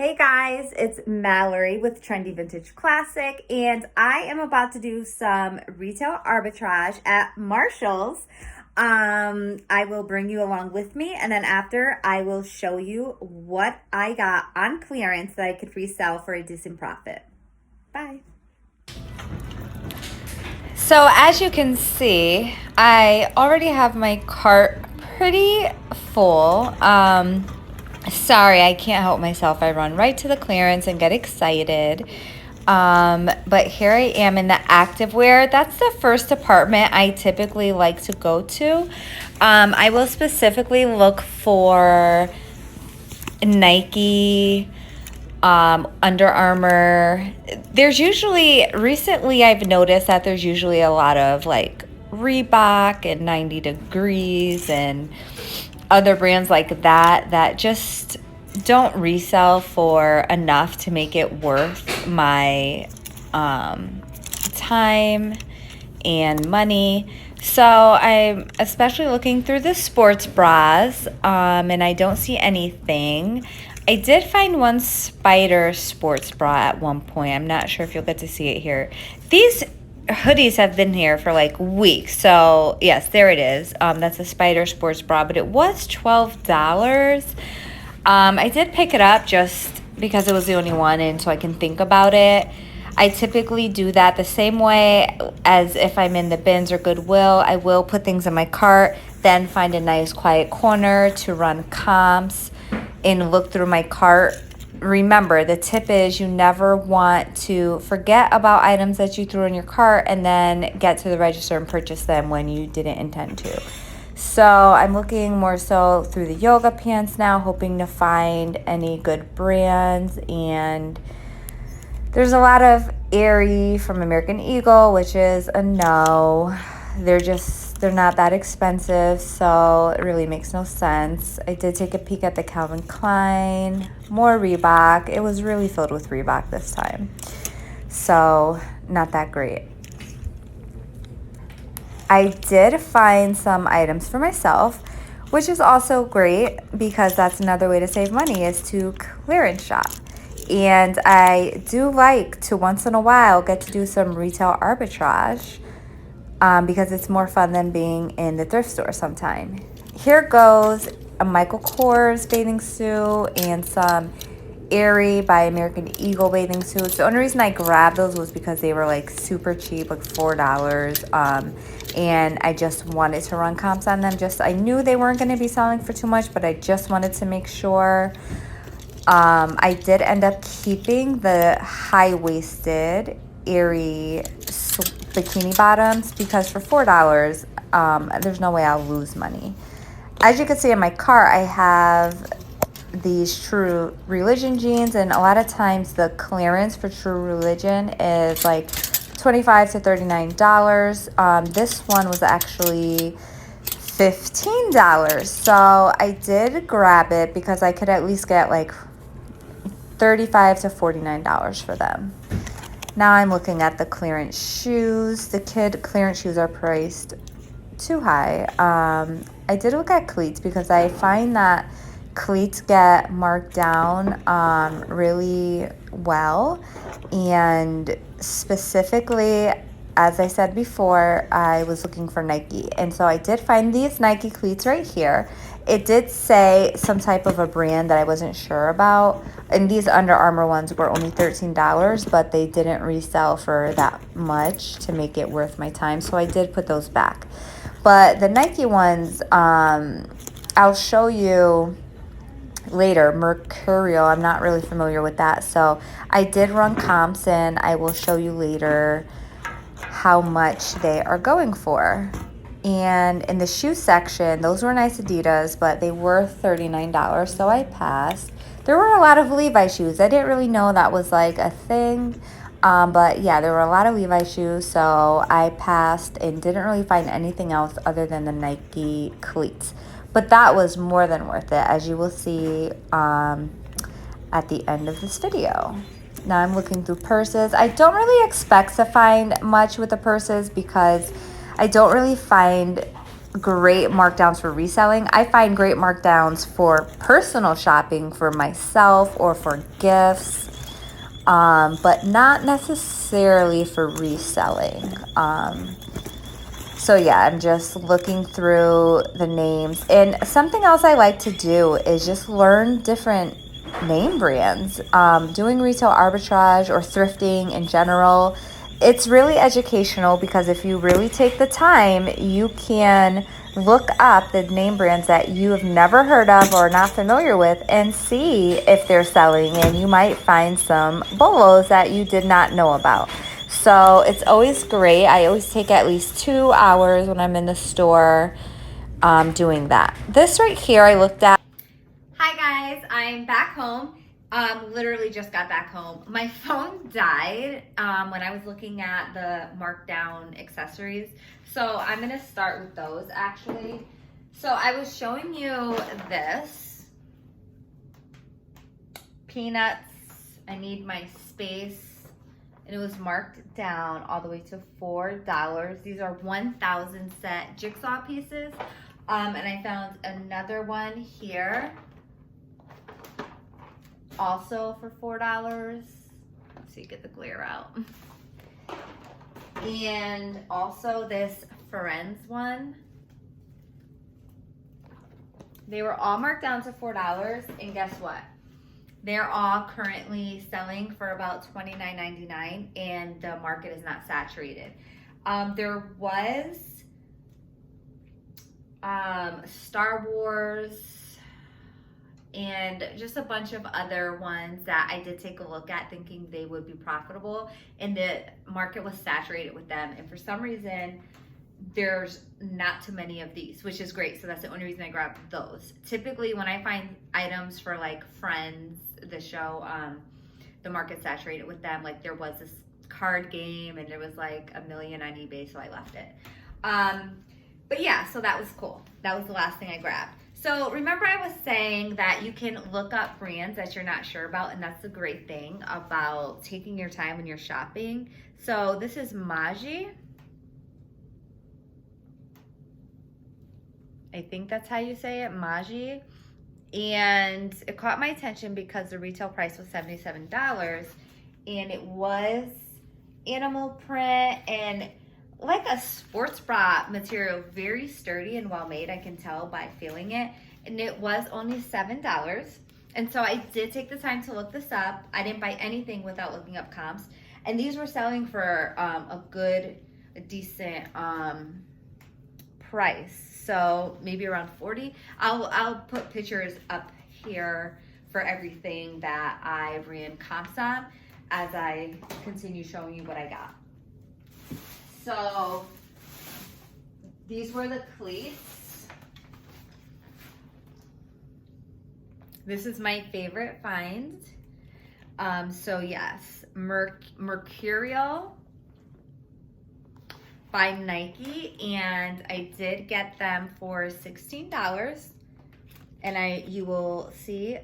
Hey guys, it's Mallory with Trendy Vintage Classic, and I am about to do some retail arbitrage at Marshall's. I will bring you along with me, and then after I will show you what I got on clearance that I could resell for a decent profit. Bye. So as you can see, I already have my cart pretty full. Sorry, I can't help myself. I run right to the clearance and get excited. But here I am in the activewear. That's the first department I typically like to go to. I will specifically look for Nike, Under Armour. Recently I've noticed that there's usually a lot of like Reebok and 90 Degrees and other brands like that just don't resell for enough to make it worth my time and money. So I'm especially looking through the sports bras, and I don't see anything. I did find one spider sports bra at one point. I'm not sure if you'll get to see it here. These hoodies have been here for like weeks. So yes, there it is. That's a spider sports bra, but it was $12. I did pick it up just because it was the only one and so I can think about it. I typically do that the same way as if I'm in the bins or Goodwill. I will put things in my cart, then find a nice quiet corner to run comps and look through my cart. Remember, the tip is you never want to forget about items that you threw in your cart and then get to the register and purchase them when you didn't intend to. So I'm looking more so through the yoga pants now, hoping to find any good brands. And there's a lot of Aerie from American Eagle, which is a no. They're not that expensive, so it really makes no sense. I did take a peek at the Calvin Klein, more Reebok. It was really filled with Reebok this time, so not that great. I did find some items for myself, which is also great because that's another way to save money is to clearance shop. And I do like to once in a while get to do some retail arbitrage. Because it's more fun than being in the thrift store sometime. Here goes a Michael Kors bathing suit and some Aerie by American Eagle bathing suits. The only reason I grabbed those was because they were like super cheap, like $4. And I just wanted to run comps on them. I knew they weren't going to be selling for too much, but I just wanted to make sure. I did end up keeping the high-waisted Aerie bikini bottoms because for $4, there's no way I'll lose money. As you can see in my cart, I have these True Religion jeans, and a lot of times the clearance for True Religion is like $25 to $39. This one was actually $15. So I did grab it because I could at least get like $35 to $49 for them. Now I'm looking at the clearance shoes. The kid clearance shoes are priced too high. I did look at cleats because I find that cleats get marked down really well. And specifically, as I said before, I was looking for Nike. And so I did find these Nike cleats right here. It did say some type of a brand that I wasn't sure about. And these Under Armour ones were only $13, but they didn't resell for that much to make it worth my time. So I did put those back. But the Nike ones, I'll show you later. Mercurial, I'm not really familiar with that. So I did run comps, and I will show you later how much they are going for. And in the shoe section, those were nice Adidas, but they were $39, so I passed. There were a lot of Levi shoes. I didn't really know that was like a thing, but yeah, there were a lot of Levi shoes, so I passed and didn't really find anything else other than the Nike cleats. But that was more than worth it, as you will see at the end of this video. Now I'm looking through purses. I don't really expect to find much with the purses because I don't really find great markdowns for reselling. I find great markdowns for personal shopping for myself or for gifts, but not necessarily for reselling. So yeah, I'm just looking through the names. And something else I like to do is just learn different name brands. Doing retail arbitrage or thrifting in general, it's really educational because if you really take the time, you can look up the name brands that you have never heard of or not familiar with and see if they're selling, and you might find some bolos that you did not know about. So it's always great. I always take at least 2 hours when I'm in the store doing that. This right here I looked at. Hi guys, I'm back home. Literally just got back home. My phone died when I was looking at the markdown accessories. So I'm gonna start with those actually. So I was showing you this. Peanuts, I need my space. And it was marked down all the way to $4. These are 1,000 set jigsaw pieces. And I found another one here, also for $4. So you get the glare out. And also this Friends one. They were all marked down to $4, and guess what? They're all currently selling for about $29.99, and the market is not saturated. There was Star Wars and just a bunch of other ones that I did take a look at thinking they would be profitable, and the market was saturated with them. And for some reason, there's not too many of these, which is great. So that's the only reason I grabbed those. Typically when I find items for like Friends, the show, the market's saturated with them. Like there was this card game and there was like 1 million on eBay, so I left it. But yeah, so that was cool. That was the last thing I grabbed. So remember I was saying that you can look up brands that you're not sure about, and that's the great thing about taking your time when you're shopping. So this is Maji. I think that's how you say it, Maji. And it caught my attention because the retail price was $77, and it was animal print and like a sports bra material, very sturdy and well made. I can tell by feeling it. And it was only $7. And so I did take the time to look this up. I didn't buy anything without looking up comps. And these were selling for a decent price. So maybe around 40. I'll put pictures up here for everything that I ran comps on as I continue showing you what I got. So these were the cleats. This is my favorite find. So yes, Mercurial by Nike, and I did get them for $16, and you will see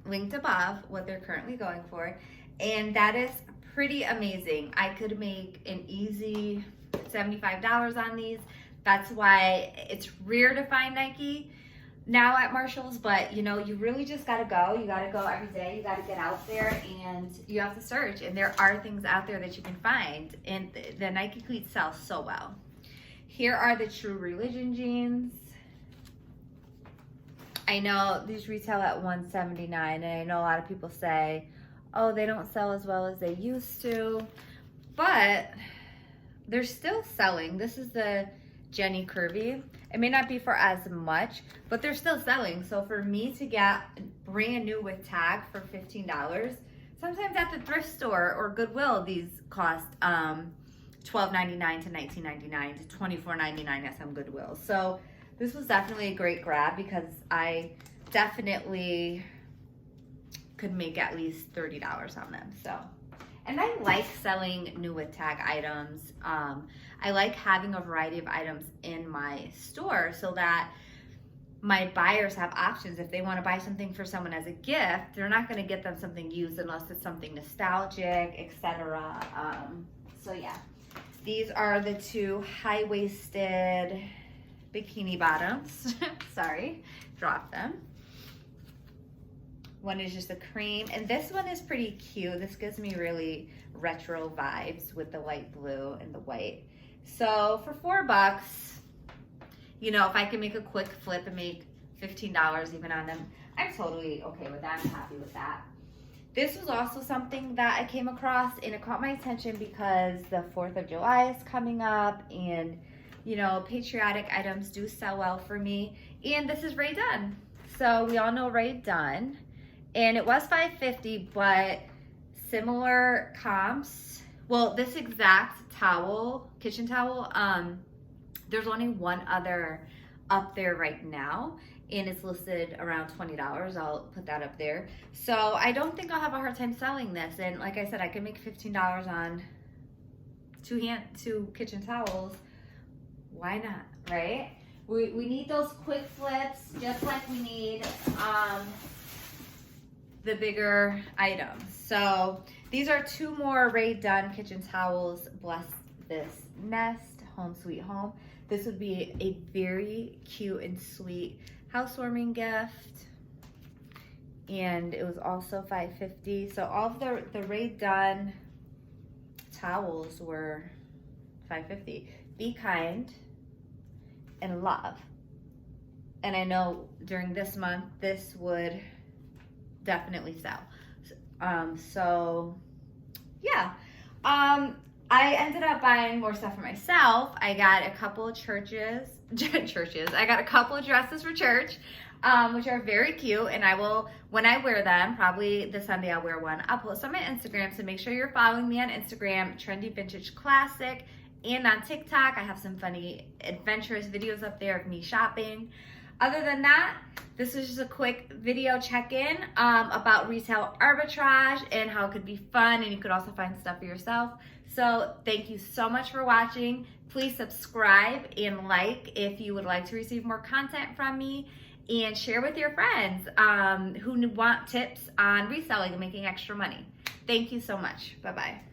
linked above what they're currently going for, and that is pretty amazing. I could make an easy $75 on these. That's why it's rare to find Nike now at Marshall's, but you know, you really just gotta go. You gotta go every day. You gotta get out there and you have to search, and there are things out there that you can find, and the Nike cleats sell so well. Here are the True Religion jeans. I know these retail at $179, and I know a lot of people say, oh, they don't sell as well as they used to, but they're still selling. This is the Jenny Curvy. It may not be for as much, but they're still selling. So for me to get brand new with tag for $15, sometimes at the thrift store or Goodwill, these cost $12.99 to $19.99 to $24.99 at some Goodwill. So this was definitely a great grab because I definitely could make at least $30 on them. So, and I like selling new with tag items. I like having a variety of items in my store so that my buyers have options. If they want to buy something for someone as a gift, they're not going to get them something used unless it's something nostalgic, etc. So yeah, these are the two high-waisted bikini bottoms. Sorry, drop them. One is just a cream, and this one is pretty cute. This gives me really retro vibes with the light blue and the white. So for $4, you know, if I can make a quick flip and make $15 even on them, I'm totally okay with that. I'm happy with that. This was also something that I came across, and it caught my attention because the 4th of July is coming up, and you know, patriotic items do sell well for me. And this is Rae Dunn. So we all know Rae Dunn, and it was $5.50, but similar comps. Well, this exact towel, kitchen towel, there's only one other up there right now, and it's listed around $20. I'll put that up there. So I don't think I'll have a hard time selling this. And like I said, I can make $15 on two kitchen towels. Why not, right? We need those quick flips, just like we need the bigger items. So these are 2 more Rae Dunn kitchen towels. Bless this nest, home sweet home. This would be a very cute and sweet housewarming gift. And it was also $5.50. So all of the Rae Dunn towels were $5.50. Be kind and love. And I know during this month, this would definitely sell. So yeah. I ended up buying more stuff for myself. I got a couple of I got a couple of dresses for church, which are very cute. And I will, when I wear them, probably this Sunday I'll wear one. I'll post on my Instagram, so make sure you're following me on Instagram, Trendy Vintage Classic, and on TikTok. I have some funny, adventurous videos up there of me shopping. Other than that, this is just a quick video check-in about retail arbitrage and how it could be fun, and you could also find stuff for yourself. So thank you so much for watching. Please subscribe and like if you would like to receive more content from me, and share with your friends who want tips on reselling and making extra money. Thank you so much. Bye-bye.